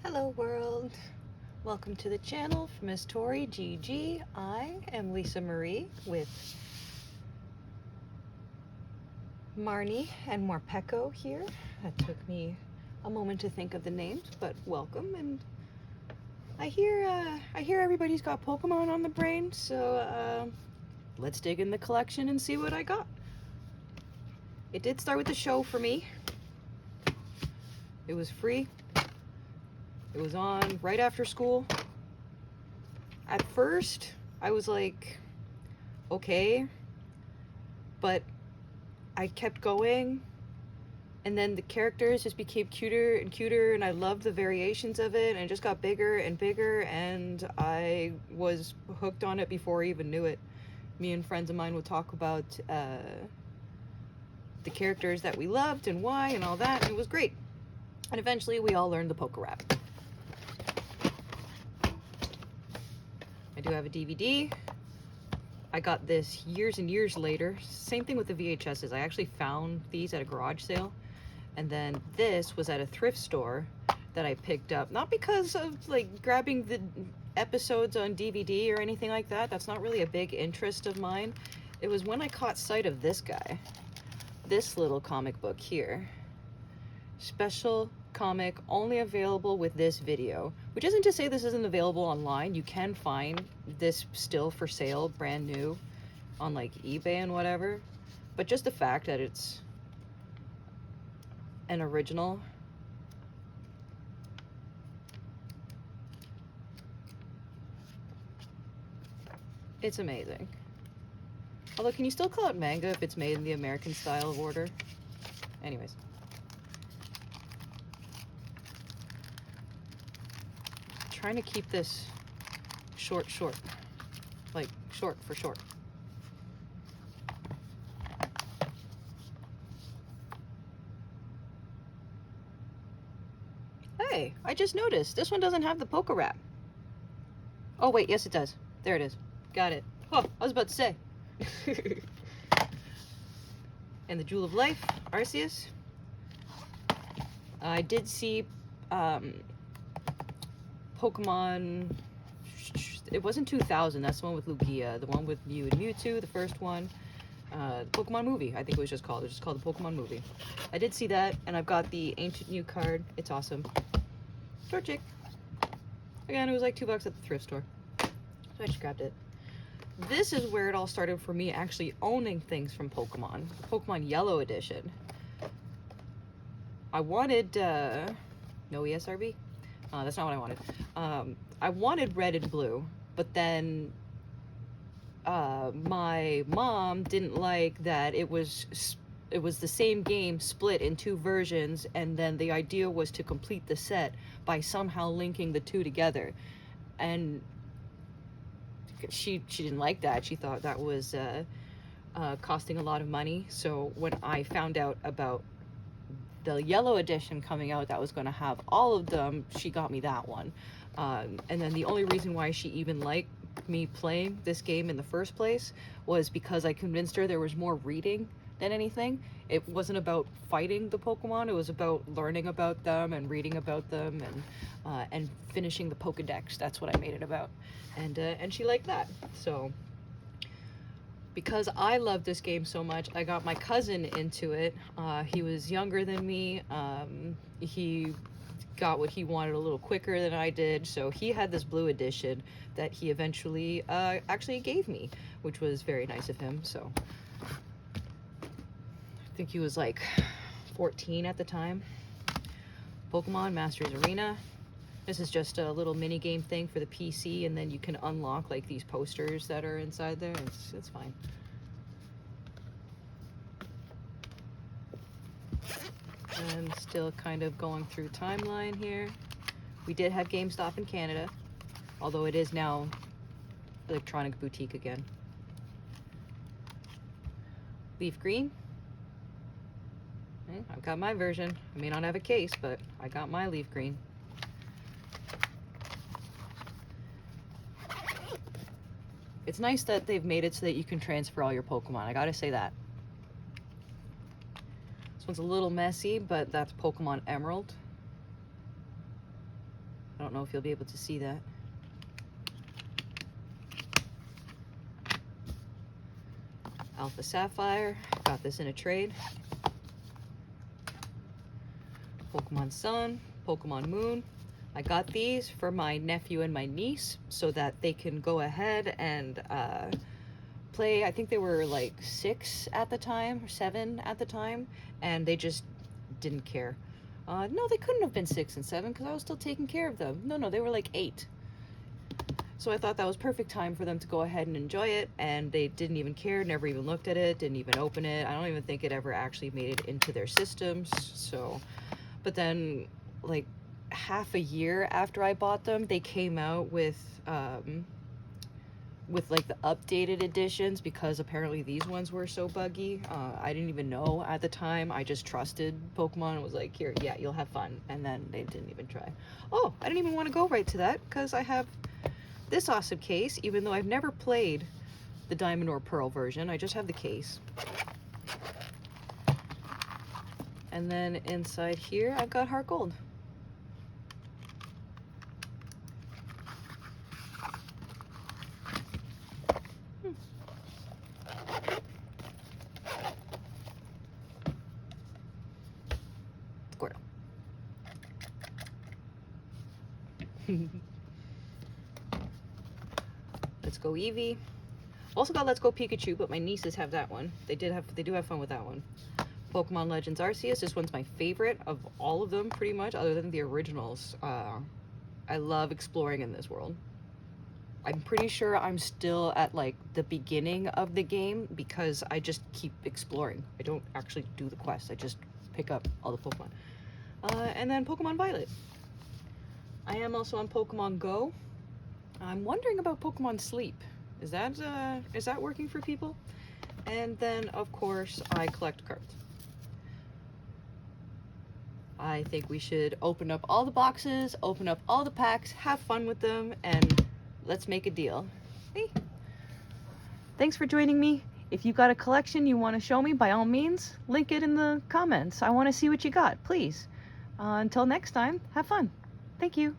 Hello world, welcome to the channel for Miss Tori GG. I am Lisa Marie with Marnie and Morpeko here. That took me a moment to think of the names, but welcome. And I hear everybody's got Pokemon on the brain, so let's dig in the collection and see what I got. It did start with the show for me. It was free. It was on right after school. At first, I was like, okay, but I kept going, and then the characters just became cuter and cuter, and I loved the variations of it, and it just got bigger and bigger, and I was hooked on it before I even knew it. Me and friends of mine would talk about the characters that we loved and why and all that, and it was great. And eventually, we all learned the Poke Rap. I do have a DVD. I got this years and years later. Same thing with the VHSs. I actually found these at a garage sale. And then this was at a thrift store that I picked up. Not because of like grabbing the episodes on DVD or anything like that. That's not really a big interest of mine. It was when I caught sight of this guy. This little comic book here. Special comic, only available with this video, which isn't to say this isn't available online. You can find this still for sale, brand new, on like eBay and whatever, but just the fact that it's an original, it's amazing. Although, can you still call it manga if it's made in the American style of order? Anyways. Trying to keep this short, like short for short. Hey, I just noticed this one doesn't have the Poke Rap. Oh wait, yes it does. There it is. Got it. Oh, I was about to say. And the Jewel of Life, Arceus. I did see Pokemon, it wasn't 2000, that's the one with Lugia, the one with Mew and Mewtwo, the first one, the Pokemon movie, I think it was just called the Pokemon movie. I did see that, and I've got the Ancient Mew card. It's awesome. Short chick. Again, it was like $2 at the thrift store, so I just grabbed it. This is where it all started for me actually owning things from Pokemon. The Pokemon Yellow Edition. I wanted, no ESRB? That's not what I wanted. I wanted red and blue, but then my mom didn't like that it was the same game split in two versions, and then the idea was to complete the set by somehow linking the two together, and she didn't like that. She thought that was costing a lot of money. So when I found out about the yellow edition coming out that was going to have all of them, she got me that one. And then the only reason why she even liked me playing this game in the first place was because I convinced her there was more reading than anything. It wasn't about fighting the Pokemon, it was about learning about them and reading about them and finishing the Pokedex. That's what I made it about. And she liked that. So because I love this game so much, I got my cousin into it. He was younger than me. He got what he wanted a little quicker than I did, so he had this blue edition that he eventually actually gave me, which was very nice of him. So I think he was like 14 at the time. Pokemon Masters Arena. This is just a little mini game thing for the PC, and then you can unlock like these posters that are inside there. It's fine. And still kind of going through timeline here. We did have GameStop in Canada, although it is now Electronic Boutique again. Leaf Green. I've got my version. I may not have a case, but I got my Leaf Green. It's nice that they've made it so that you can transfer all your Pokemon. I gotta say that. This one's a little messy, but that's Pokemon Emerald. don't know if you'll be able to see that. Alpha Sapphire, got this in a trade. Pokemon Sun, Pokemon Moon. I got these for my nephew and my niece so that they can go ahead and play. I think they were like 6 at the time, or 7 at the time, and they just didn't care. No, they couldn't have been 6 and 7 because I was still taking care of them. No, they were like 8. So I thought that was perfect time for them to go ahead and enjoy it, and they didn't even care, never even looked at it, didn't even open it. I don't even think it ever actually made it into their systems. So, but then like half a year after I bought them, they came out with like the updated editions, because apparently these ones were so buggy. I didn't even know at the time. I just trusted Pokemon and was like, here, yeah, you'll have fun. And then they didn't even try. Oh, I didn't even want to go right to that because I have this awesome case, even though I've never played the Diamond or Pearl version. I just have the case. And then inside here, I've got Heart Gold. Squirtle. Let's Go Eevee. Also got Let's Go Pikachu, but my nieces have that one. They do have fun with that one. Pokemon Legends Arceus. This one's my favorite of all of them, pretty much, other than the originals. I love exploring in this world. I'm pretty sure I'm still at like the beginning of the game because I just keep exploring. I don't actually do the quest. I just pick up all the Pokemon. And then Pokemon Violet. I am also on Pokemon Go. I'm wondering about Pokemon Sleep. Is that working for people? And then, of course, I collect cards. I think we should open up all the boxes, open up all the packs, have fun with them, and let's make a deal. Hey. Thanks for joining me. If you've got a collection you want to show me, by all means, link it in the comments. I want to see what you got, please. Until next time, have fun. Thank you.